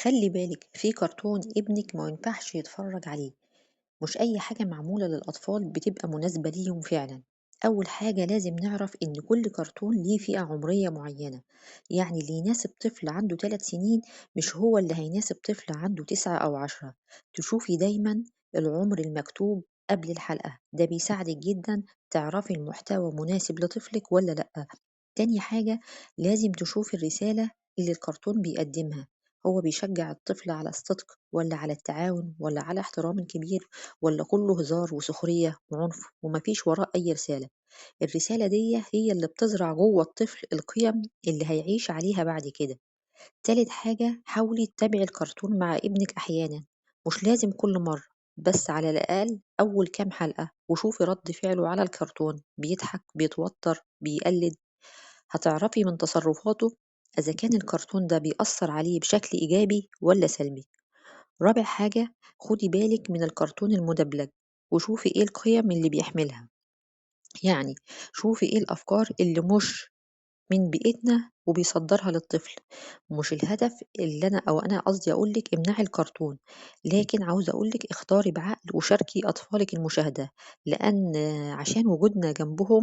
خلي بالك في كرتون ابنك ما ينفعش يتفرج عليه. مش أي حاجة معمولة للأطفال بتبقى مناسبة ليهم فعلا. أول حاجة لازم نعرف إن كل كرتون ليه فئة عمرية معينة، يعني اللي يناسب طفل عنده 3 سنين مش هو اللي هيناسب طفل عنده 9 أو 10. تشوفي دايما العمر المكتوب قبل الحلقة، ده بيساعدك جدا تعرفي المحتوى مناسب لطفلك ولا لأ. تاني حاجة لازم تشوفي الرسالة اللي الكرتون بيقدمها، هو بيشجع الطفل على الصدق ولا على التعاون ولا على احترام الكبير، ولا كله هزار وسخرية وعنف ومفيش وراه أي رسالة. الرسالة دي هي اللي بتزرع جوه الطفل القيم اللي هيعيش عليها بعد كده. تالت حاجة حاولي تتابعي الكرتون مع ابنك أحيانا، مش لازم كل مرة، بس على الأقل أول كام حلقة وشوفي رد فعله على الكرتون، بيضحك بيتوتر بيقلد. هتعرفي من تصرفاته إذا كان الكرتون ده بيأثر عليه بشكل إيجابي ولا سلبي. رابع حاجة خدي بالك من الكرتون المدبلج وشوفي ايه القيم اللي بيحملها، يعني شوفي ايه الأفكار اللي مش من بيئتنا وبيصدرها للطفل. مش الهدف اللي أنا قصدي أقولك امنعي الكرتون، لكن عاوزة أقولك اختاري بعقل وشاركي أطفالك المشاهدة، لأن عشان وجودنا جنبهم